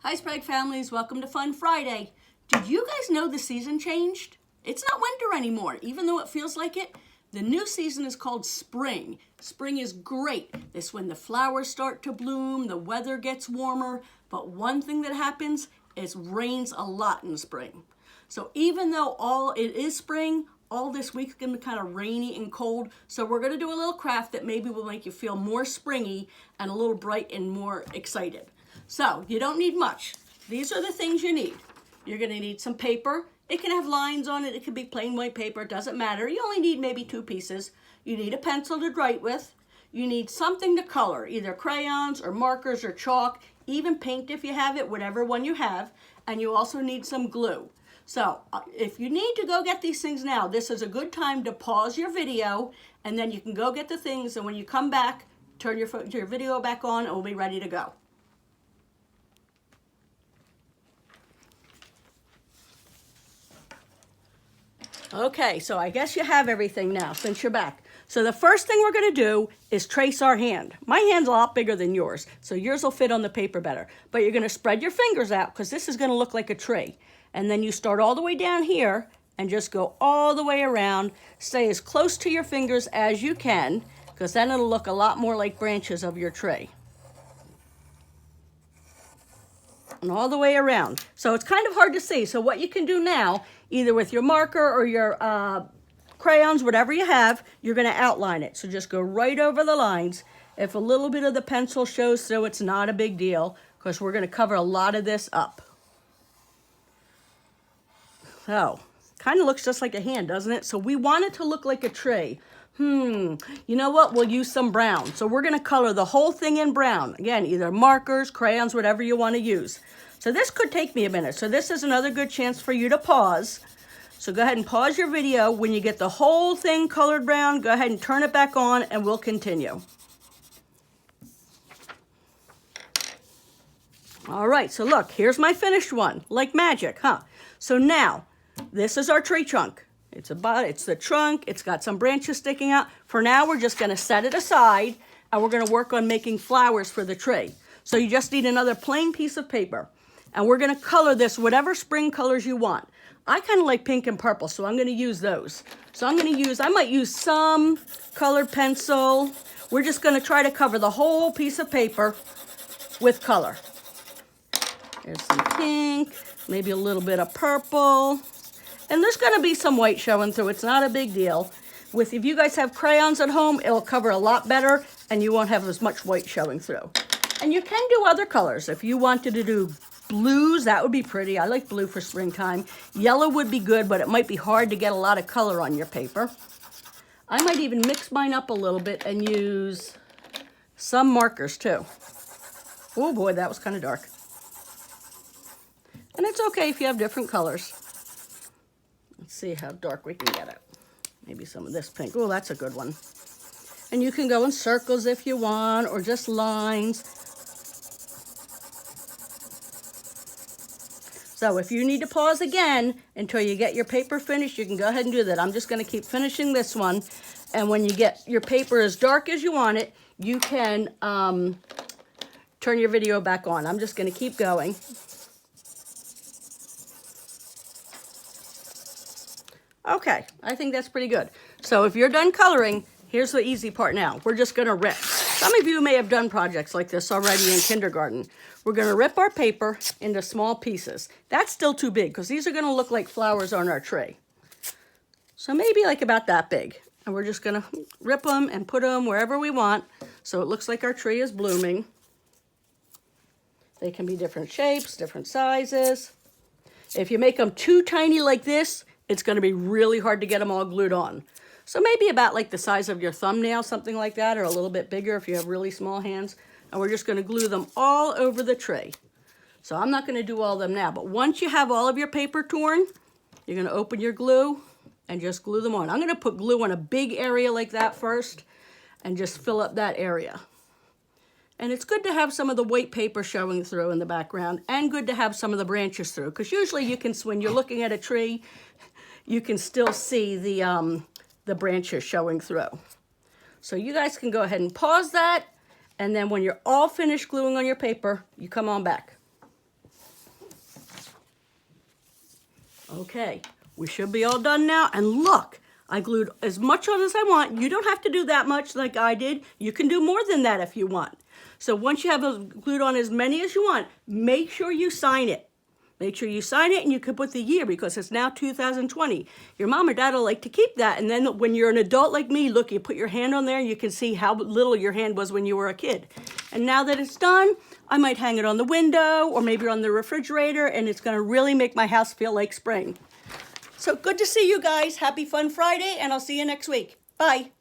Hi Sprague families, welcome to Fun Friday. Did you guys know the season changed? It's not winter anymore, even though it feels like it. The new season is called spring. Spring is great. This is when the flowers start to bloom, the weather gets warmer, but one thing that happens is rains a lot in spring. So even though it is spring, all this week is going to be kind of rainy and cold. So we're going to do a little craft that maybe will make you feel more springy and a little bright and more excited. So you don't need much. These are the things you need. You're going to need some paper. It can have lines on it. It could be plain white paper. It doesn't matter. You only need maybe 2 pieces. You need a pencil to write with. You need something to color, either crayons or markers or chalk, even paint if you have it, whatever one you have. And you also need some glue. So if you need to go get these things now, this is a good time to pause your video, and then you can go get the things, and when you come back, turn your video back on, and we'll be ready to go. Okay, so I guess you have everything now since you're back. So the first thing we're going to do is trace our hand. My hand's a lot bigger than yours, so yours will fit on the paper better. But you're going to spread your fingers out because this is going to look like a tree. And then you start all the way down here and just go all the way around. Stay as close to your fingers as you can, because then it'll look a lot more like branches of your tree. And all the way around. So it's kind of hard to see. So what you can do now, either with your marker or your crayons, whatever you have, you're going to outline it. So just go right over the lines. If a little bit of the pencil shows through, it's not a big deal, because we're going to cover a lot of this up. So, kind of looks just like a hand, doesn't it? So we want it to look like a tree. You know what? We'll use some brown. So we're going to color the whole thing in brown. Again, either markers, crayons, whatever you want to use. So this could take me a minute. So this is another good chance for you to pause. So go ahead and pause your video. When you get the whole thing colored brown, go ahead and turn it back on and we'll continue. All right, so look, here's my finished one. Like magic, huh? So now, this is our tree trunk. It's the trunk, it's got some branches sticking out. For now, we're just gonna set it aside and we're gonna work on making flowers for the tree. So you just need another plain piece of paper. And we're gonna color this whatever spring colors you want. I kind of like pink and purple, so I'm gonna use those. So I might use some colored pencil. We're just gonna try to cover the whole piece of paper with color. There's some pink, maybe a little bit of purple. And there's going to be some white showing through. It's not a big deal. If you guys have crayons at home, it'll cover a lot better and you won't have as much white showing through. And you can do other colors. If you wanted to do blues, that would be pretty. I like blue for springtime. Yellow would be good, but it might be hard to get a lot of color on your paper. I might even mix mine up a little bit and use some markers too. Oh boy, that was kind of dark. And it's okay if you have different colors. Let's see how dark we can get it. Maybe some of this pink. Oh, that's a good one. And you can go in circles if you want, or just lines. So if you need to pause again until you get your paper finished, you can go ahead and do that. I'm just going to keep finishing this one. And when you get your paper as dark as you want it, you can turn your video back on. I'm just going to keep going. Okay, I think that's pretty good. So if you're done coloring, here's the easy part now. We're just gonna rip. Some of you may have done projects like this already in kindergarten. We're gonna rip our paper into small pieces. That's still too big because these are gonna look like flowers on our tree. So maybe like about that big. And we're just gonna rip them and put them wherever we want so it looks like our tree is blooming. They can be different shapes, different sizes. If you make them too tiny like this, it's going to be really hard to get them all glued on. So maybe about like the size of your thumbnail, something like that, or a little bit bigger if you have really small hands. And we're just going to glue them all over the tray. So I'm not going to do all of them now, but once you have all of your paper torn, you're going to open your glue and just glue them on. I'm going to put glue on a big area like that first and just fill up that area. And it's good to have some of the white paper showing through in the background and good to have some of the branches through, because usually you can, when you're looking at a tree, you can still see the branches showing through. So you guys can go ahead and pause that, and then when you're all finished gluing on your paper, you come on back. Okay, we should be all done now. And look, I glued as much on as I want. You don't have to do that much like I did. You can do more than that if you want. So once you have glued on as many as you want, make sure you sign it. Make sure you sign it, and you can put the year because it's now 2020. Your mom or dad will like to keep that. And then when you're an adult like me, look, you put your hand on there and you can see how little your hand was when you were a kid. And now that it's done, I might hang it on the window or maybe on the refrigerator, and it's going to really make my house feel like spring. So good to see you guys. Happy Fun Friday, and I'll see you next week. Bye.